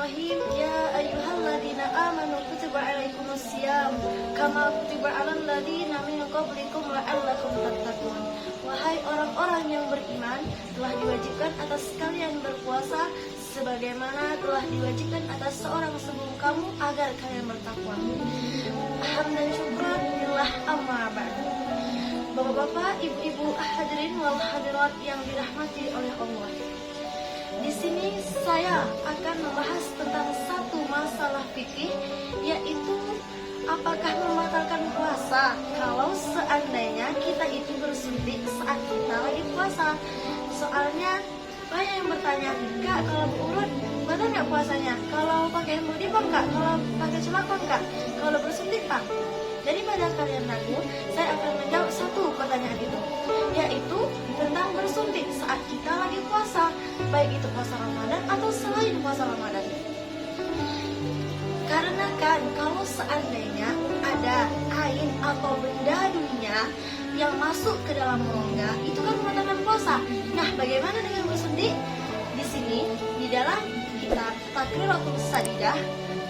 Bismillahirrahmanirrahim. Ya ayyuhalladzina amanu kutiba alaikumusiyam kama kutiba alal ladzina min qablikum la'allakum tattaqun. Wahai orang-orang yang beriman, telah diwajibkan atas kalian berpuasa sebagaimana telah diwajibkan atas seorang sebelum kamu agar kalian bertakwa. Hamdan syukran lillah amma ba'd. Bapak-bapak, ibu-ibu, hadirin wal hadirat yang dirahmati oleh Allah. Di sini saya akan membahas tentang satu masalah fikih, yaitu apakah membatalkan puasa kalau seandainya kita itu bersuntik saat kita lagi puasa. Soalnya banyak yang bertanya, Kak, kalau berurut batal nggak puasanya? Kalau pakai mudibah nggak? Kalau pakai celaka nggak? Kalau bersuntik Pak? Daripada kalian ragu, saya akan menjawab satu pertanyaan itu, yaitu tentang bersuntik saat kita lagi puasa, baik itu puasa Ramadan atau selain puasa Ramadan. Karena kan kalau seandainya ada kain atau benda dunia yang masuk ke dalam rongga, itu kan membatalkan puasa. Nah, bagaimana dengan bersuntik? Di sini, di dalam kitab Taqriratus Sadidah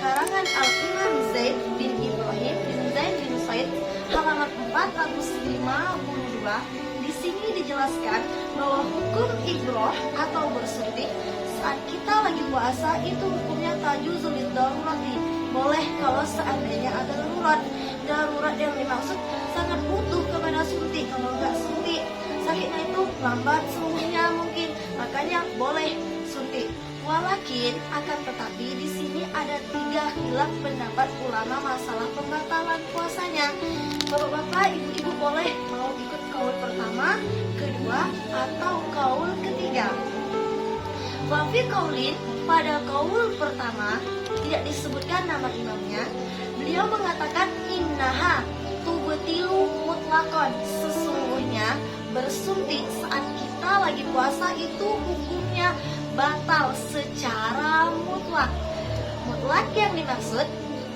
karangan Al-Imam Zaid bin Ibrahim bin Zaid bin Said halaman 452, di sini dijelaskan bahwa hukum ibroh atau bersuntik saat kita lagi puasa itu hukumnya tajuzul darurati, boleh kalau seandainya ada darurat. Darurat yang dimaksud sangat butuh kepada suntik. Kalau nggak suntik, sakitnya itu lambat sembuhnya mungkin, makanya boleh suntik. Walakin akan tetapi di sini ada 3 khilaf pendapat ulama masalah pembatalan puasanya. Bapak-bapak, ibu-ibu boleh mau ikut kaul pertama, kedua, atau kaul ketiga. Wafi kaulin, pada kaul pertama tidak disebutkan nama imamnya. Beliau mengatakan innaha tubtilu mutlaqan, sesungguhnya bersuntik saat kita lagi puasa itu hukumnya batal secara mutlak. Mutlak yang dimaksud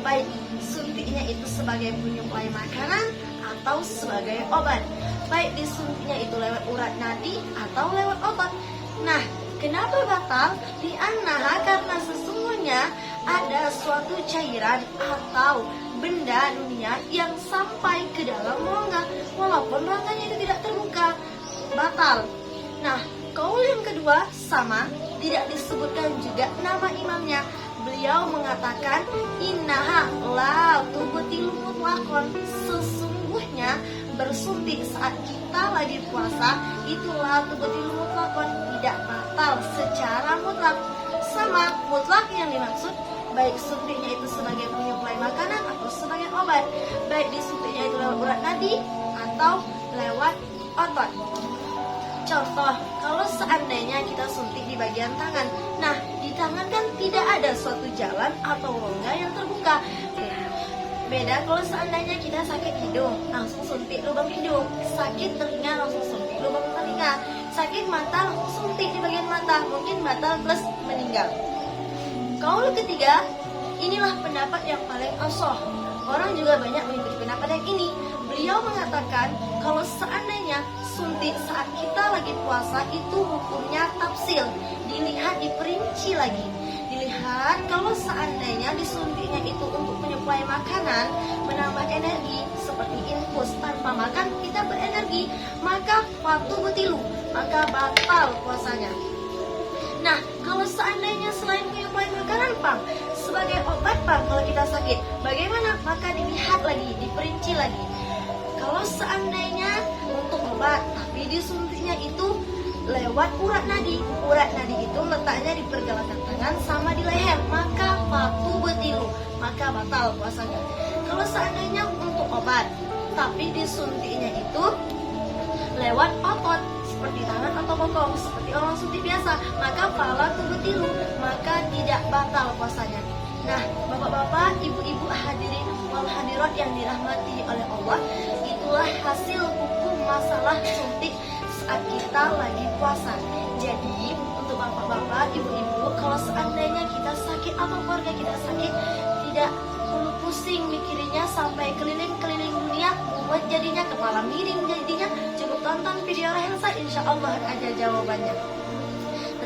baik suntiknya itu sebagai penyuplai makanan atau sebagai obat, baik disuntiknya itu lewat urat nadi atau lewat obat. Nah, kenapa batal? Li'annaha, karena sesungguhnya ada suatu cairan atau benda dunia yang sampai ke dalam rongga, walaupun rongganya itu tidak terbuka, batal. Nah, kaul yang kedua sama, tidak disebutkan juga nama imamnya. Beliau mengatakan innaha la tubtilu mutlaqan, sesungguhnya bersuntik saat kita lagi puasa itu la tubtilu mutlaqan, tidak batal secara mutlak. Sama, mutlak yang dimaksud baik suntiknya itu sebagai penyuplai makanan atau sebagai obat, baik disuntiknya itu lewat urat nadi atau lewat otot. Contoh, kalau seandainya kita suntik di bagian tangan, nah di tangan kan tidak ada suatu jalan atau rongga yang terbuka. Beda kalau seandainya kita sakit hidung, langsung suntik lubang hidung, sakit telinga langsung suntik lubang telinga, sakit mata langsung suntik di bagian mata, mungkin batal plus meninggal. Kaul ketiga, inilah pendapat yang paling ashah. Orang juga banyak mengikuti pendapat yang ini. Beliau mengatakan kalau seandainya suntik saat kita lagi puasa itu hukumnya tafsil, dilihat diperinci lagi. Dilihat kalau seandainya disuntiknya itu untuk menyuplai makanan, menambah energi seperti infus, tanpa makan kita berenergi, maka waktu betilu, maka batal puasanya. Nah, kalau seandainya selain menyuplai makanan, Pang, sebagai obat, Pang, kalau kita sakit, bagaimana? Maka dilihat lagi, diperinci lagi. Kalau seandainya untuk obat, tapi disuntiknya itu lewat urat nadi. Urat nadi itu letaknya di pergelangan tangan sama di leher, maka waktu betilu, maka batal puasanya. Kalau seandainya untuk obat, tapi disuntiknya itu lewat otot, seperti tangan atau bokong, seperti orang suntik biasa, maka fala tubtilu, maka tidak batal puasanya. Nah, bapak-bapak, ibu-ibu, hadirin wal hadirat yang dirahmati oleh Allah, itulah hasil hukum masalah suntik saat kita lagi puasa. Jadi, untuk bapak-bapak, ibu-ibu, kalau seandainya kita sakit atau keluarga kita sakit, tidak perlu pusing mikirinnya sampai keliling-keliling dunia, buat jadinya kepala miring jadinya. Cukup tonton video Rahelsa, insya Allah ada jawabannya.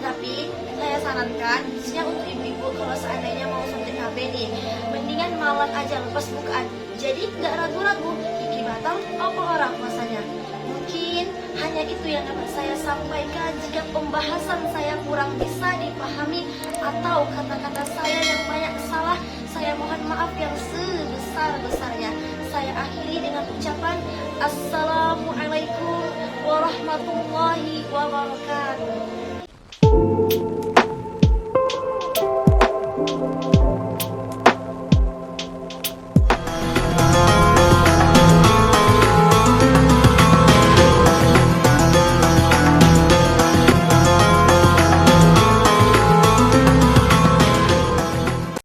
Tapi saya sarankan khususnya untuk ibu-ibu kalau seandainya mau suntik KB nih, mendingan malam aja lepas bukaan. Jadi nggak ragu-ragu iki batal apa orang puasanya. Mungkin hanya itu yang dapat saya sampaikan. Jika pembahasan saya kurang bisa dipahami atau kata-kata saya yang banyak salah, saya mohon maaf yang sebesar-besarnya. Saya akhiri dengan ucapan Assalamualaikum warahmatullahi wabarakatuh.